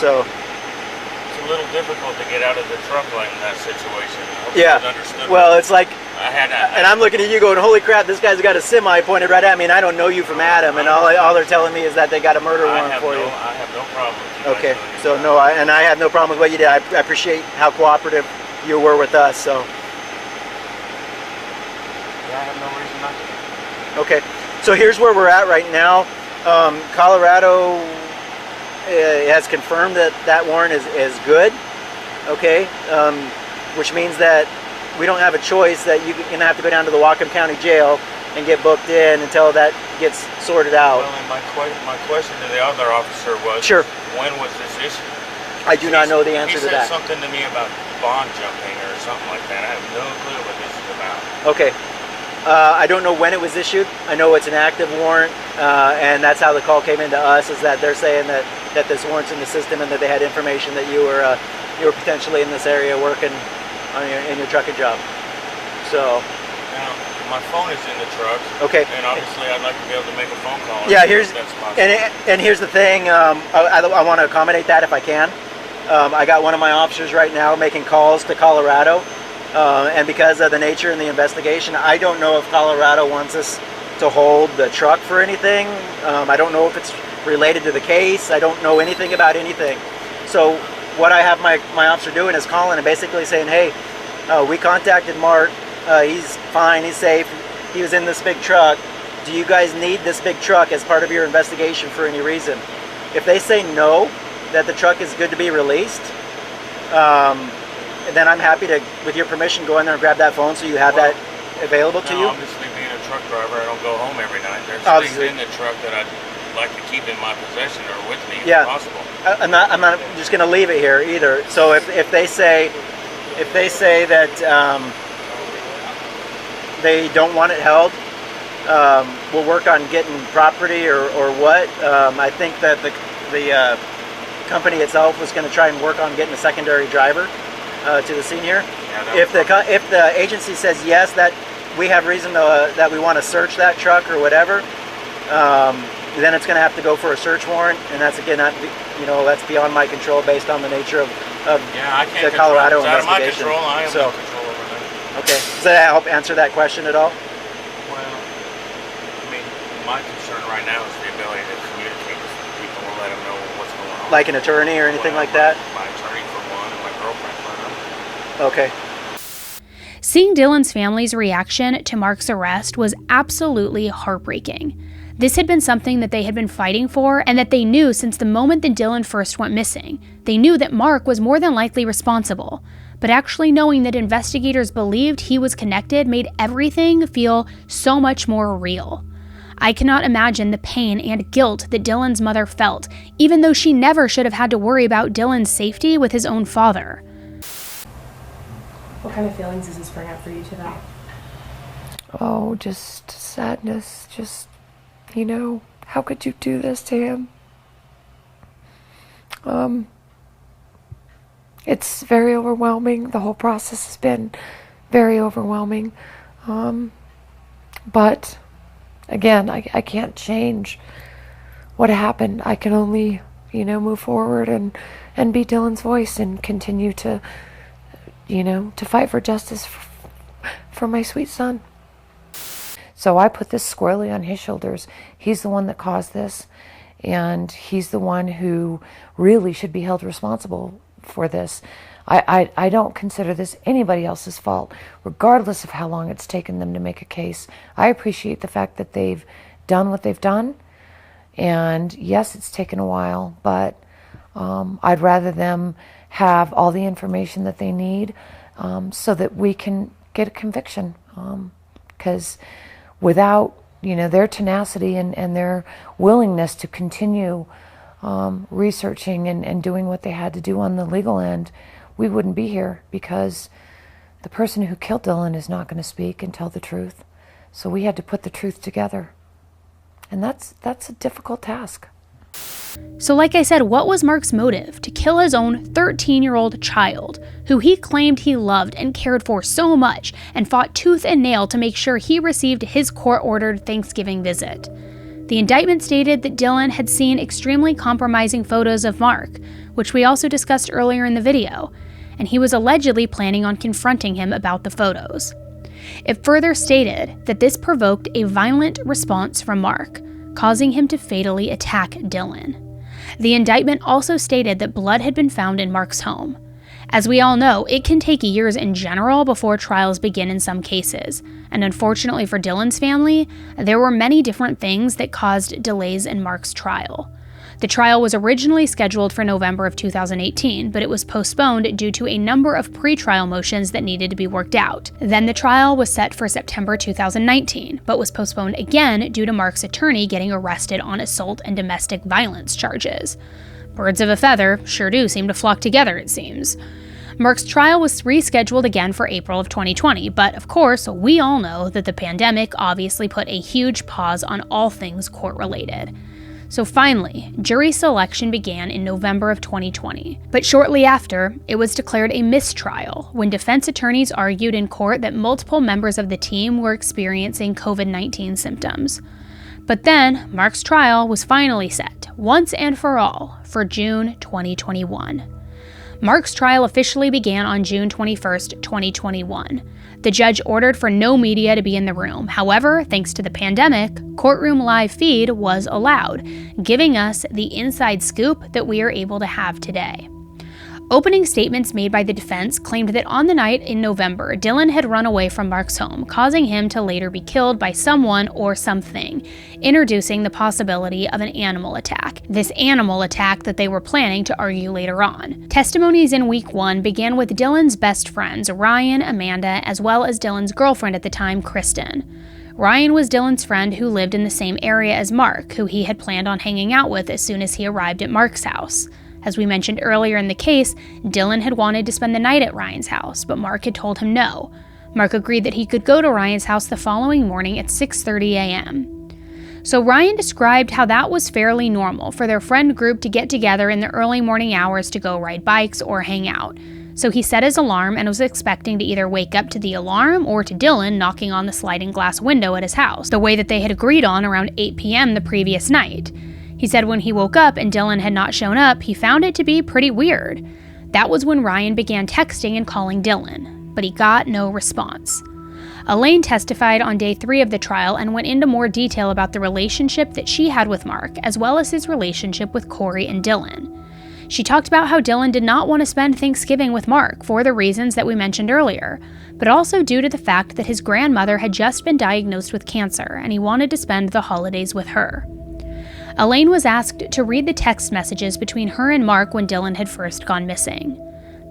So it's a little difficult to get out of the truck like in that situation. I hope yeah, you understood well, me. it's like, and I'm looking at you going, holy crap, this guy's got a semi pointed right at me, and I don't know you from Adam, and all they're telling me is that they got a murder warrant for you. I have no problem with you. Okay, so no, I have no problem with what you did. I appreciate how cooperative you were with us. So Yeah, I have no reason not to. okay, so here's where we're at right now. Colorado has confirmed that that warrant is good. Okay, which means that we don't have a choice, that you're going to have to go down to the Whatcom County Jail and get booked in until that gets sorted out. Well, and my question to the other officer was, sure, when was this issued? I do not know the answer to that. He said something to me about bond jumping or something like that. I have no clue what this is about. Okay. I don't know when it was issued. I know it's an active warrant, and that's how the call came into us, is that they're saying that this warrant's in the system and that they had information that you were potentially in this area working on in your trucking job. So now, my phone is in the truck. Okay. And obviously, I'd like to be able to make a phone call. Yeah, here's if that's possible. and here's the thing. I want to accommodate that if I can. I got one of my officers right now making calls to Colorado, and because of the nature and the investigation, I don't know if Colorado wants us to hold the truck for anything. I don't know if it's related to the case. I don't know anything about anything. So what I have my officer doing is calling and basically saying, hey, we contacted Mark. He's fine. He's safe. He was in this big truck. Do you guys need this big truck as part of your investigation for any reason? If they say no, that the truck is good to be released, then I'm happy to, with your permission, go in there and grab that phone so you have that available to you. Obviously, being a truck driver, I don't go home every night. There's Obviously. things in the truck that I'd like to keep in my possession or with me if Yeah. possible. I'm not just going to leave it here either. So if they say that they don't want it held, we'll work on getting property or what. I think that the company itself was going to try and work on getting a secondary driver to the scene here. Yeah, If the agency says yes, that we have reason that we want to search that truck or whatever, then it's going to have to go for a search warrant, and that's again, that's beyond my control based on the nature of I can't the Colorado control. It's out of my investigation. control. I have So, no control over that. okay, does that help answer that question at all? Well, I mean, my concern right now is the ability to communicate with people and let them know what's going on. Like an attorney or anything like that? My attorney for one, and my girlfriend for another. Okay. Seeing Dylan's family's reaction to Mark's arrest was absolutely heartbreaking. This had been something that they had been fighting for, and that they knew since the moment that Dylan first went missing. They knew that Mark was more than likely responsible, but actually knowing that investigators believed he was connected made everything feel so much more real. I cannot imagine the pain and guilt that Dylan's mother felt, even though she never should have had to worry about Dylan's safety with his own father. What kind of feelings does this bring up for you today? Oh, just sadness. Just, how could you do this to him? It's very overwhelming. The whole process has been very overwhelming. But again, I can't change what happened. I can only, move forward and be Dylan's voice and continue to, to fight for justice for my sweet son. So I put this squarely on his shoulders. He's the one that caused this, and he's the one who really should be held responsible for this. I don't consider this anybody else's fault, regardless of how long it's taken them to make a case. I appreciate the fact that they've done what they've done, And yes, it's taken a while, but I'd rather them have all the information that they need so that we can get a conviction. Because without, their tenacity and their willingness to continue researching and doing what they had to do on the legal end, we wouldn't be here, because the person who killed Dylan is not going to speak and tell the truth. So we had to put the truth together. And that's a difficult task. So like I said, what was Mark's motive to kill his own 13-year-old child, who he claimed he loved and cared for so much and fought tooth and nail to make sure he received his court-ordered Thanksgiving visit? The indictment stated that Dylan had seen extremely compromising photos of Mark, which we also discussed earlier in the video, and he was allegedly planning on confronting him about the photos. It further stated that this provoked a violent response from Mark, causing him to fatally attack Dylan. The indictment also stated that blood had been found in Mark's home. As we all know, it can take years in general before trials begin in some cases, and unfortunately for Dylan's family, there were many different things that caused delays in Mark's trial. The trial was originally scheduled for November of 2018, but it was postponed due to a number of pretrial motions that needed to be worked out. Then the trial was set for September 2019, but was postponed again due to Mark's attorney getting arrested on assault and domestic violence charges. Birds of a feather sure do seem to flock together, it seems. Mark's trial was rescheduled again for April of 2020, but of course, we all know that the pandemic obviously put a huge pause on all things court-related. So finally, jury selection began in November of 2020. But shortly after, it was declared a mistrial when defense attorneys argued in court that multiple members of the team were experiencing COVID-19 symptoms. But then, Mark's trial was finally set, once and for all, for June 2021. Mark's trial officially began on June 21st, 2021. The judge ordered for no media to be in the room. However, thanks to the pandemic, courtroom live feed was allowed, giving us the inside scoop that we are able to have today. Opening statements made by the defense claimed that on the night in November, Dylan had run away from Mark's home, causing him to later be killed by someone or something, introducing the possibility of an animal attack. This animal attack that they were planning to argue later on. Testimonies in week 1 began with Dylan's best friends, Ryan, Amanda, as well as Dylan's girlfriend at the time, Kristen. Ryan was Dylan's friend who lived in the same area as Mark, who he had planned on hanging out with as soon as he arrived at Mark's house. As we mentioned earlier in the case, Dylan had wanted to spend the night at Ryan's house, but Mark had told him no. Mark agreed that he could go to Ryan's house the following morning at 6:30 a.m. So Ryan described how that was fairly normal for their friend group to get together in the early morning hours to go ride bikes or hang out. So he set his alarm and was expecting to either wake up to the alarm or to Dylan knocking on the sliding glass window at his house, the way that they had agreed on around 8 p.m. the previous night. He said when he woke up and Dylan had not shown up, he found it to be pretty weird. That was when Ryan began texting and calling Dylan, but he got no response. Elaine testified on day 3 of the trial and went into more detail about the relationship that she had with Mark, as well as his relationship with Corey and Dylan. She talked about how Dylan did not want to spend Thanksgiving with Mark for the reasons that we mentioned earlier, but also due to the fact that his grandmother had just been diagnosed with cancer and he wanted to spend the holidays with her. Elaine was asked to read the text messages between her and Mark when Dylan had first gone missing.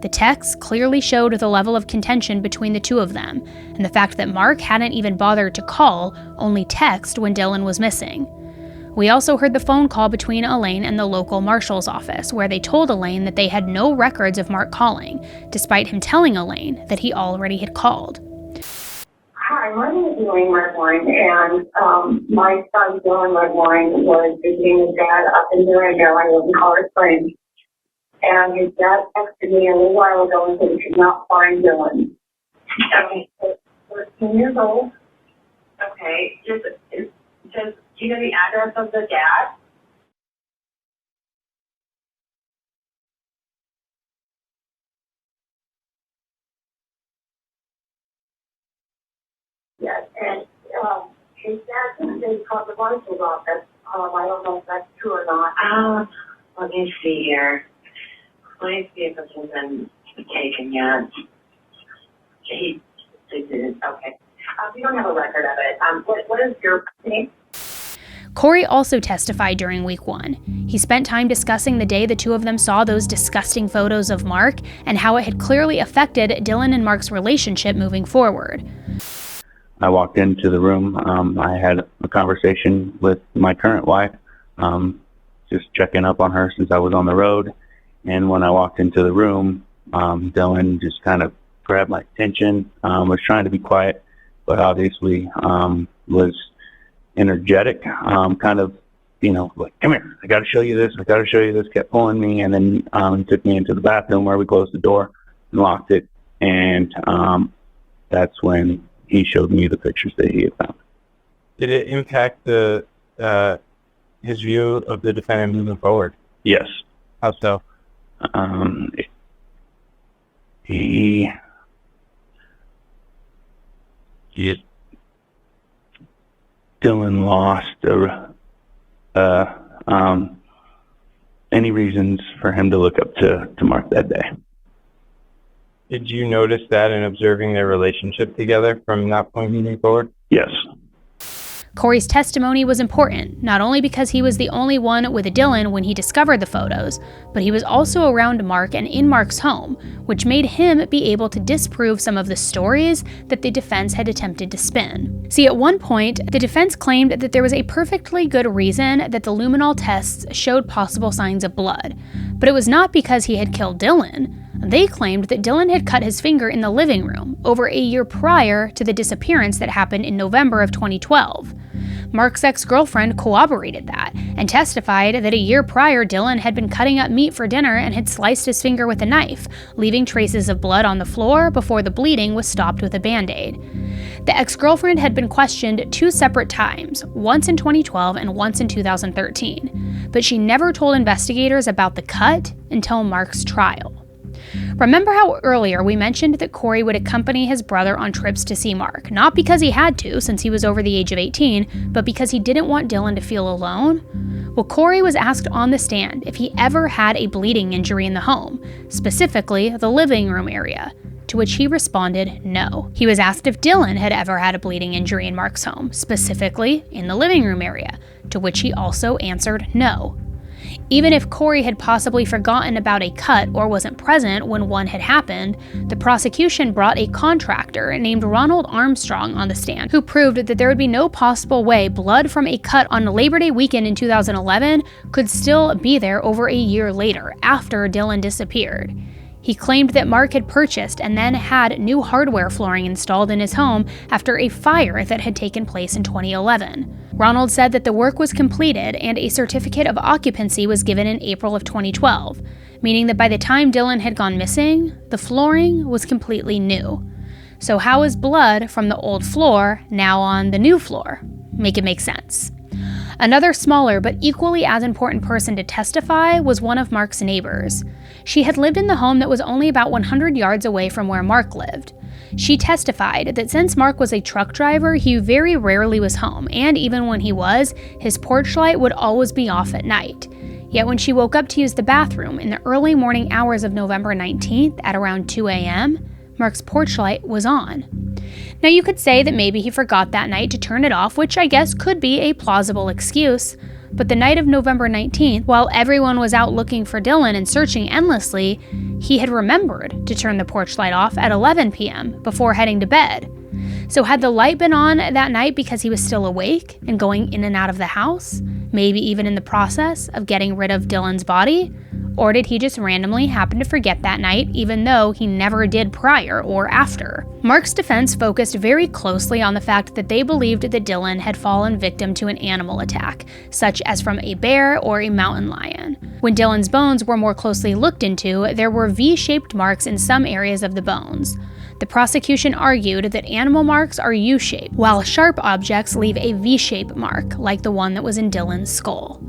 The texts clearly showed the level of contention between the two of them, and the fact that Mark hadn't even bothered to call, only text when Dylan was missing. We also heard the phone call between Elaine and the local marshal's office, where they told Elaine that they had no records of Mark calling, despite him telling Elaine that he already had called. Hi, my name is Elaine Redwine, and my son Dylan Redwine was visiting his dad up in Durango. I live in Colorado Springs. And his dad texted me a little while ago and said he could not find Dylan. Okay, he's 13 years old. Okay, do you know the address of the dad? Yes, and his dad said he called the marshal's office. I don't know if that's true or not. Let me see here. Let me see if this has been taken yet. He didn't. Okay. We don't have a record of it. What is your name? Corey also testified during week 1. He spent time discussing the day the two of them saw those disgusting photos of Mark and how it had clearly affected Dylan and Mark's relationship moving forward. I walked into the room. I had a conversation with my current wife, just checking up on her since I was on the road. And when I walked into the room, Dylan just kind of grabbed my attention, was trying to be quiet, but obviously was energetic, kind of, like, come here, I got to show you this, kept pulling me, and then took me into the bathroom where we closed the door and locked it, and that's when he showed me the pictures that he had found. Did it impact his view of the defendant moving forward? Yes. How so? Dylan lost any reasons for him to look up to Mark that day. Did you notice that in observing their relationship together from that point moving forward? Yes. Corey's testimony was important, not only because he was the only one with Dylan when he discovered the photos, but he was also around Mark and in Mark's home, which made him be able to disprove some of the stories that the defense had attempted to spin. See, at one point, the defense claimed that there was a perfectly good reason that the luminol tests showed possible signs of blood, but it was not because he had killed Dylan. They claimed that Dylan had cut his finger in the living room over a year prior to the disappearance that happened in November of 2012. Mark's ex-girlfriend corroborated that and testified that a year prior Dylan had been cutting up meat for dinner and had sliced his finger with a knife, leaving traces of blood on the floor before the bleeding was stopped with a Band-Aid. The ex-girlfriend had been questioned 2 separate times, once in 2012 and once in 2013, but she never told investigators about the cut until Mark's trial. Remember how earlier we mentioned that Corey would accompany his brother on trips to see Mark, not because he had to since he was over the age of 18, but because he didn't want Dylan to feel alone? Well, Corey was asked on the stand if he ever had a bleeding injury in the home, specifically the living room area, to which he responded no. He was asked if Dylan had ever had a bleeding injury in Mark's home, specifically in the living room area, to which he also answered no. Even if Corey had possibly forgotten about a cut or wasn't present when one had happened, the prosecution brought a contractor named Ronald Armstrong on the stand, who proved that there would be no possible way blood from a cut on Labor Day weekend in 2011 could still be there over a year later, after Dylan disappeared. He claimed that Mark had purchased and then had new hardware flooring installed in his home after a fire that had taken place in 2011. Ronald said that the work was completed and a certificate of occupancy was given in April of 2012, meaning that by the time Dylan had gone missing, the flooring was completely new. So how is blood from the old floor now on the new floor? Make it make sense. Another smaller but equally as important person to testify was one of Mark's neighbors. She had lived in the home that was only about 100 yards away from where Mark lived. She testified that since Mark was a truck driver, he very rarely was home, and even when he was, his porch light would always be off at night. Yet when she woke up to use the bathroom in the early morning hours of November 19th at around 2 a.m., Mark's porch light was on. Now you could say that maybe he forgot that night to turn it off, which I guess could be a plausible excuse, but the night of November 19th, while everyone was out looking for Dylan and searching endlessly, he had remembered to turn the porch light off at 11 p.m. before heading to bed. So had the light been on that night because he was still awake and going in and out of the house, maybe even in the process of getting rid of Dylan's body? Or did he just randomly happen to forget that night, even though he never did prior or after? Mark's defense focused very closely on the fact that they believed that Dylan had fallen victim to an animal attack, such as from a bear or a mountain lion. When Dylan's bones were more closely looked into, there were V-shaped marks in some areas of the bones. The prosecution argued that animal marks are U-shaped, while sharp objects leave a V-shape mark, like the one that was in Dylan's skull.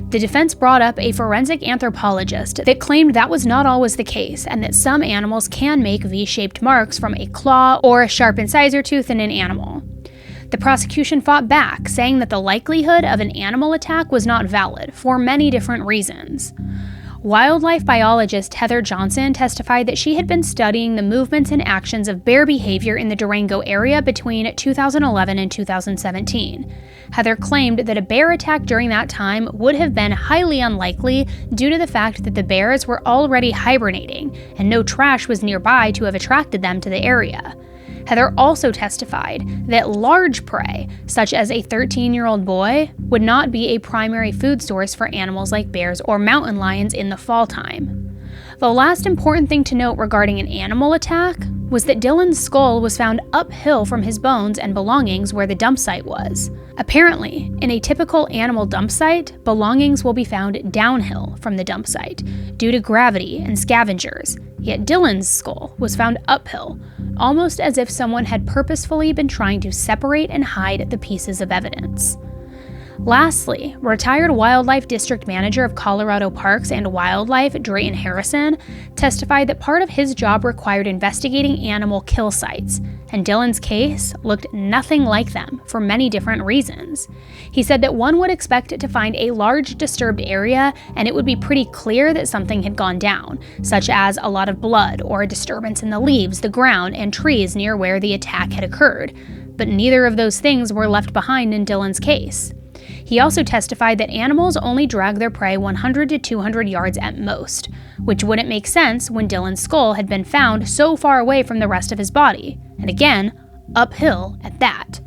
The defense brought up a forensic anthropologist that claimed that was not always the case, and that some animals can make V-shaped marks from a claw or a sharp incisor tooth in an animal. The prosecution fought back, saying that the likelihood of an animal attack was not valid for many different reasons. Wildlife biologist Heather Johnson testified that she had been studying the movements and actions of bear behavior in the Durango area between 2011 and 2017. Heather claimed that a bear attack during that time would have been highly unlikely due to the fact that the bears were already hibernating and no trash was nearby to have attracted them to the area. Heather also testified that large prey, such as a 13-year-old boy, would not be a primary food source for animals like bears or mountain lions in the fall time. The last important thing to note regarding an animal attack was that Dylan's skull was found uphill from his bones and belongings where the dump site was. Apparently, in a typical animal dump site, belongings will be found downhill from the dump site due to gravity and scavengers, yet Dylan's skull was found uphill, almost as if someone had purposefully been trying to separate and hide the pieces of evidence. Lastly, retired Wildlife District Manager of Colorado Parks and Wildlife, Drayton Harrison, testified that part of his job required investigating animal kill sites, and Dylan's case looked nothing like them for many different reasons. He said that one would expect to find a large disturbed area and it would be pretty clear that something had gone down, such as a lot of blood or a disturbance in the leaves, the ground, and trees near where the attack had occurred. But neither of those things were left behind in Dylan's case. He also testified that animals only drag their prey 100 to 200 yards at most, which wouldn't make sense when Dylan's skull had been found so far away from the rest of his body, and again, uphill at that.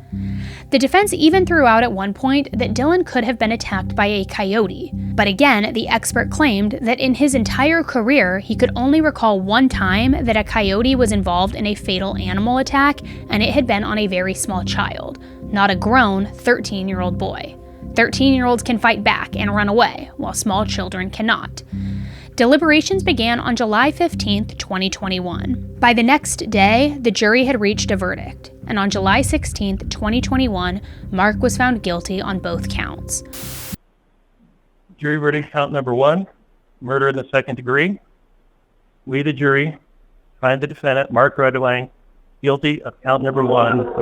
The defense even threw out at one point that Dylan could have been attacked by a coyote, but again, the expert claimed that in his entire career, he could only recall one time that a coyote was involved in a fatal animal attack, and it had been on a very small child, not a grown 13-year-old boy. 13-year-olds can fight back and run away, while small children cannot. Deliberations began on July 15, 2021. By the next day, the jury had reached a verdict, and on July 16, 2021, Mark was found guilty on both counts. Jury verdict count number 1, murder in the second degree. We, the jury, find the defendant, Mark Redwine, guilty of count number 1.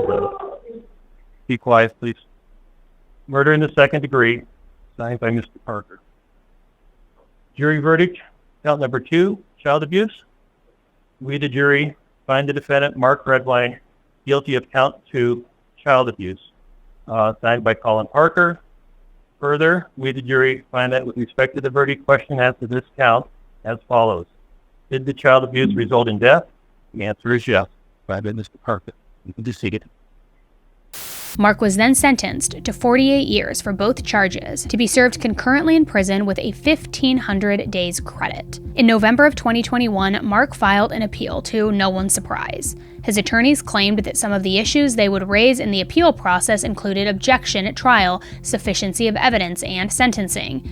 Be quiet, please. Murder in the second degree, signed by Mr. Parker. Jury verdict, count number 2, child abuse. We, the jury, find the defendant, Mark Redwine, guilty of count 2, child abuse, signed by Colin Parker. Further, we, the jury, find that with respect to the verdict question as to this count, as follows. Did the child abuse result in death? The answer is yes, signed by Mr. Parker. You can be seated. Mark was then sentenced to 48 years for both charges, to be served concurrently in prison with a 1,500 days credit. In November of 2021, Mark filed an appeal to no one's surprise. His attorneys claimed that some of the issues they would raise in the appeal process included objection at trial, sufficiency of evidence, and sentencing.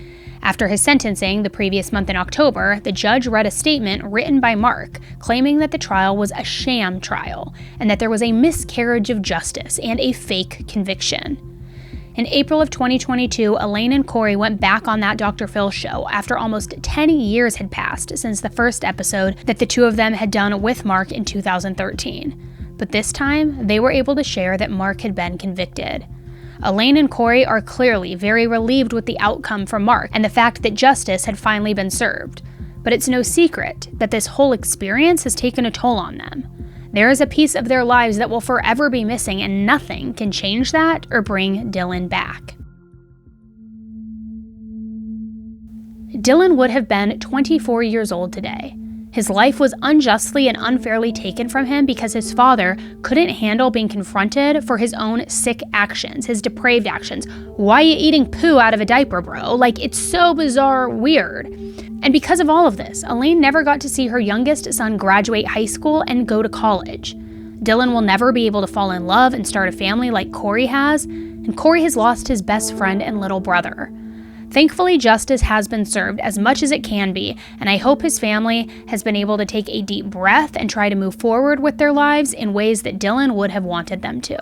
After his sentencing the previous month in October, the judge read a statement written by Mark claiming that the trial was a sham trial and that there was a miscarriage of justice and a fake conviction. In April of 2022, Elaine and Corey went back on that Dr. Phil show after almost 10 years had passed since the first episode that the two of them had done with Mark in 2013. But this time, they were able to share that Mark had been convicted. Elaine and Corey are clearly very relieved with the outcome for Mark and the fact that justice had finally been served. But it's no secret that this whole experience has taken a toll on them. There is a piece of their lives that will forever be missing, and nothing can change that or bring Dylan back. Dylan would have been 24 years old today. His life was unjustly and unfairly taken from him because his father couldn't handle being confronted for his own sick actions, his depraved actions. Why you eating poo out of a diaper, bro? Like, it's so bizarre, weird. And because of all of this, Elaine never got to see her youngest son graduate high school and go to college. Dylan will never be able to fall in love and start a family like Corey has, and Corey has lost his best friend and little brother. Thankfully, justice has been served as much as it can be, and I hope his family has been able to take a deep breath and try to move forward with their lives in ways that Dylan would have wanted them to.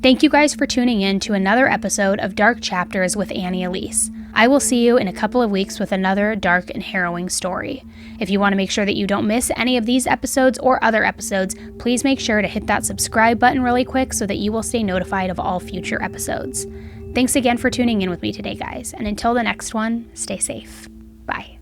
Thank you guys for tuning in to another episode of Dark Chapters with Annie Elise. I will see you in a couple of weeks with another dark and harrowing story. If you want to make sure that you don't miss any of these episodes or other episodes, please make sure to hit that subscribe button really quick so that you will stay notified of all future episodes. Thanks again for tuning in with me today, guys, and until the next one, stay safe. Bye.